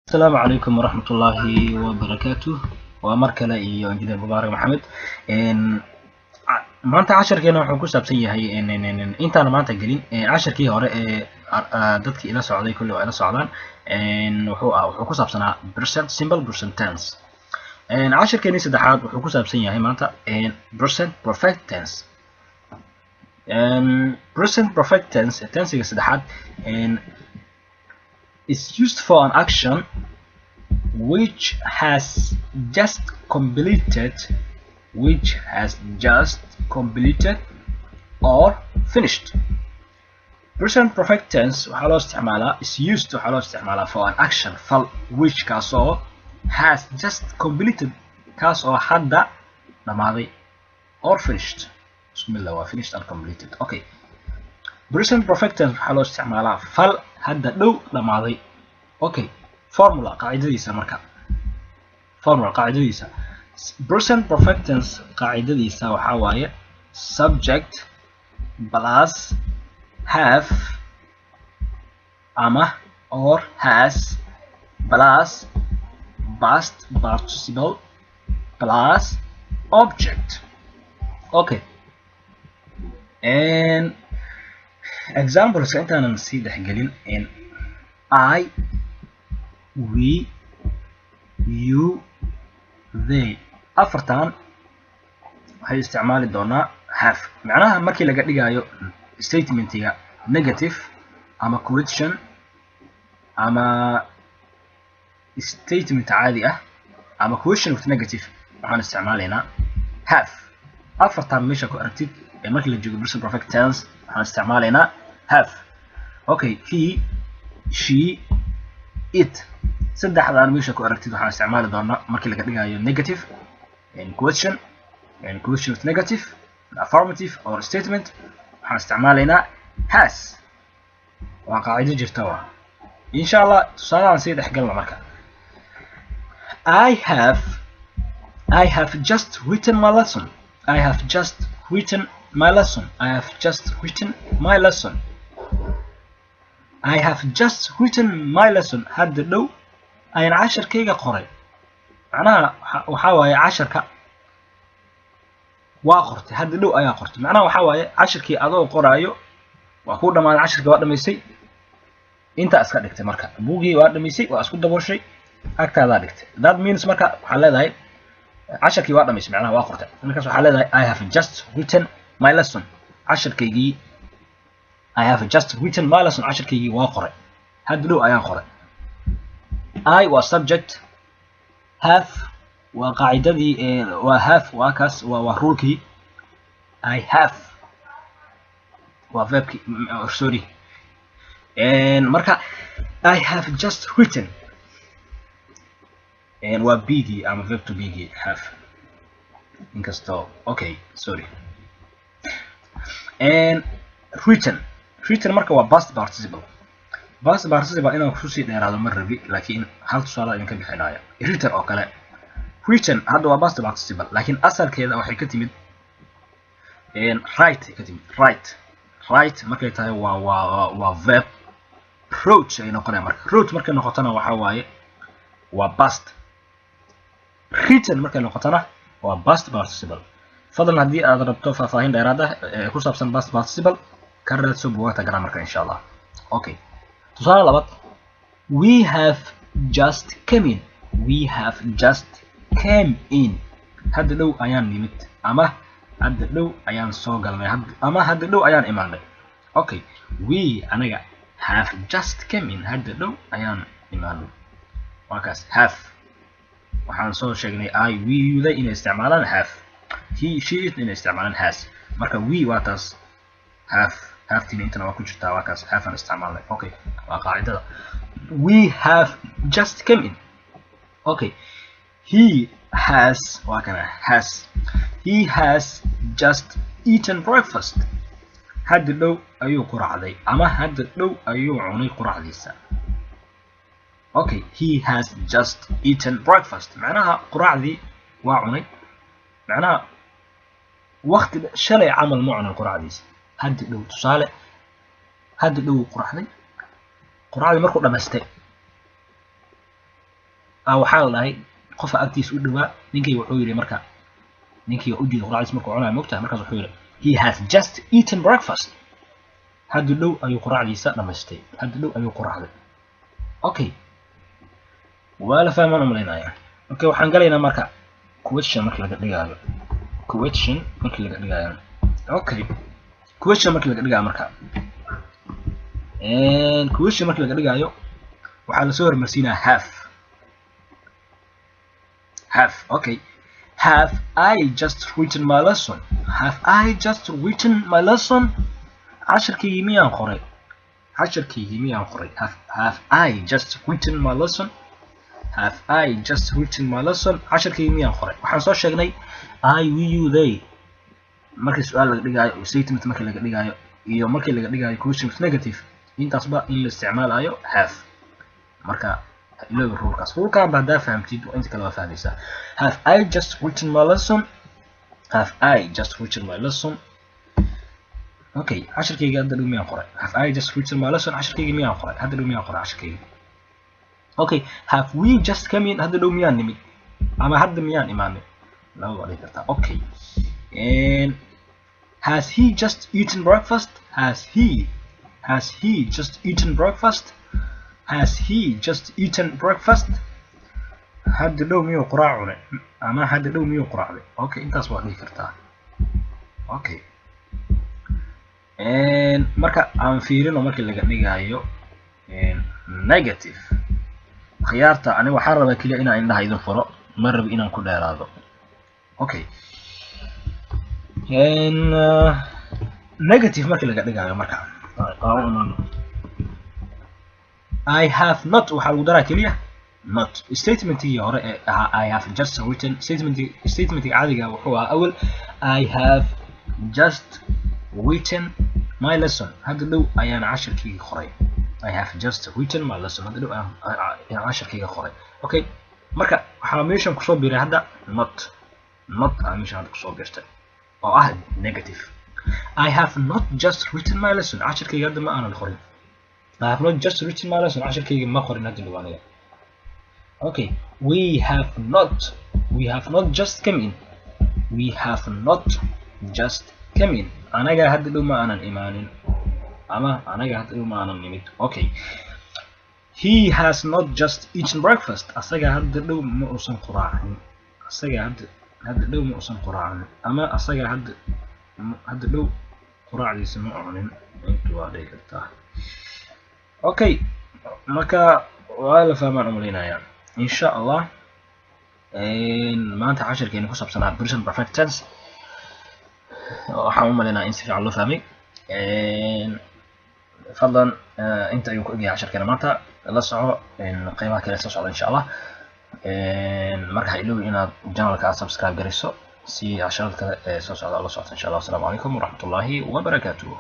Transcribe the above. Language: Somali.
السلام عليكم ورحمة الله وبركاته ومركلة إيو إنجينير مبارك محمد إن maanta casharkeena wuxuu ku saabsan yahay intaan maanta gelin casharkii hore dadkii ila socday kulli waa ila socdaan wuxuu ku saabsanaa present simple present tense casharkeeni saddexaad wuxuu ku saabsan yahay maanta present perfect tense present perfect tense tensiga saddexaad is used for an action which has just completed or finished. Present perfect tense waxaa loo isticmaalaa is used waxaa loo isticmaalaa for an action fal which kaasoo has just completed kaas oo hadda dhamaaday or finished. Bismillah waa finished and completed. Okay. Present perfect tense waxaa loo isticmaalaa fal hadda dhow dhamaaday. Okay. Formula qaacidadiisa marka. Formula qaacidadiisa. Present perfect tense qaacidadiisa waxaa waaye subject plus have ama or has plus past participle plus object. Okay. And examples intaanan sii dhexgelin I, we, you, they afartan waxay isticmaali doonaa have macnaha markii laga dhigayo statementiga negative ama question ama statement caadi ah ama question with negative waxaan isticmaalaynaa have afartan meesha ku aragtid markii la joogo present perfect tense waxaan isticmaalaynaa have. Okay, he, she, it saddexdaan meesha ku aragtid waxaan isticmaali doonaa markii laga dhigayo negative question with negative affirmative or statement waxaan isticmaalaynaa has. waa qaacido jirta waa insha Allah tusaalahan sii dhexgalna marka I have just written my lesson. I have just written my lesson. I have just written my lesson. I have just written my lesson. hadda dhow ayaan casharkayga qoray macnaha waxaa waaye casharka waa qortay hadda dhow ayaa qortay macnaha waxaa waaye casharkii adoo qoraayo waa ku dhamaaday casharkii waa dhamaysay inta iska dhigtay marka buugii waa dhamaysay waa isku dabooshay agtaadaa dhigtay that means marka waxaa leedahay casharkii waa dhamaysay macnaha waa qortay markaas waxaa leedahay I have just written my lesson. casharkaygii I have just written my lesson. casharkaygii waa qoray hadda dhow ayaan qoray. I was subject. Have waa qaacidadii waa have waa kaas waa rulekii. I have waa verbkii sorry marka I have just written waa bigii ama verb to bigii have inkastoo okay sorry written marka waa past participle. past participle inaan kusii dheeraado ma rabi laakiin hal tusaale idinka bixinaya written oo kale written hadda waa past participle laakiin asalkeeda waxay ka timid right markay tahay waa verb. wrote ay noqonaya marka wrote markay noqotana waxaa waaye waa past. written markay noqotana waa past participle. fadlan haddii aad rabto faahfaahin dheeraad ah ku saabsan past participle ka raadso buugaagta grammarka insha Allah. Okay. tusaale labaad we have just came in. We have just came in. hadda dhow ayaan nimid ama hadda dhow ayaan soo galnay ama hadda dhow ayaan imaanay. Okay, we anaga have just came in. hadda dhow ayaan imaanay waa kaas have. waxaan soo sheegnay I, we, you, they inay isticmaalaan have. He, she, it inay isticmaalaan has. marka we waa taas have tina intana waa ku jirtaa waa kaas have aan isticmaalnay. Okay, waa qaacidada we have just came in. Okay, he has waa kana has. He has just eaten breakfast. hadda dhow ayuu quraacday ama hadda dhow ayuu cunay quraacdiisa. Okay, he has just eaten breakfast macnaha quraacdii waa cunay macnaha waqti shalay camal ma cunin quraacdiisa. hadda dhow tusaale hadda dhow quraacday quraacdii markuu dhamaystay waxaa la dhahay qofa agtiisa u dhawaa ninkii wuxuu yiri marka ninkii u jeedo quraacdiis markuu cunayo moogtahay markaas wuxuu yiri he has just eaten breakfast hadda dhow ayuu quraacdiisa dhamaystay hadda dhow ayuu quraacday okay wala fahmaan umaleynaya okay waxaan galaynaa marka question marka laga dhigayo question marka laga dhigayo okay question marka laga dhigayo marka question marka laga dhigayo waxaa la soo hormarsiinaa have okay have I just written my lesson have I just written my lesson عشركي ميان قري have I just written my lesson have I just written my lesson عشركي ميان قري waxaan soo sheegnay I we you they markii su'aal laga dhigayo statement markii laga dhigayo iyo markii laga dhigayo question negative intaasba in la isticmaalayo have marka ilaa rulka baad fahamtid oo inta kale waa fahmaysaa have I just written my lesson have I just written my lesson okay عشركيga hadda dhumiyaan qoray have I just written my lesson عشركيga miyaan qoray hadda dhumiyaan qoray عشركيga okay have we just come in hadda dhumiyaan nimid ama hadda miyaan imaanay laba wada kartaa okay and has he just eaten breakfast has he just eaten breakfast has he just eaten breakfast hadda dhow miyuu quraacunay ama hadda dhow miyuu quraacday okay intaas waa dhihi kartaa okay marka aan fiirino markii laga dhigayo negative khiyaarta ani waxaan rabaa kaliya inaan indhaha idin furo ma rabo inaan ku dheeraado okay negative markii laga dhigayo marka I have not waxa lagu daraa kaliya not statementii hore ee I have just written statementii caadiga wuxuu ahaa awal I have just written my lesson hadda dhow ayaan cashirkayga qoray I have just written my lesson hadda dhow ayaan cashirkayga qoray okay marka waxaa meeshan kusoo biiray hadda not meeshan hadda kusoo biirtay oo ah negative I have not just written my lesson cashirkayga hadda ma aanan qorin I have not just written my lesson cashirkayga ma qorin hadda dhow aniga okay we have not just come in we have not just come in anaga hadda dhow ma aanan imaanin ama anaga hadda dhow ma aanan nimid okay he has not just eaten breakfast asaga hadda dhow ma uusan quraacin asaga hadda dhow ma uusan quraacin ama asaga hadda dhow quraacdiisa ma cunin intu waa dhihi kartaa okay marka waa la fahmaan umaleynaya insha Allah maanta cashirkeena ku saabsanaa present perfect tense waxaan u maleynaa in si fiican loo fahmay fadlan inta ayuu ku egyahay cashirkeena maanta la soco qiimaha kale soo socda insha Allah marka ha iloobi inaad channelka subscribe garayso si casharada kale soo socda la socota insha Allah. Assalamu alaykum wa rahmatullahi wa barakatuh.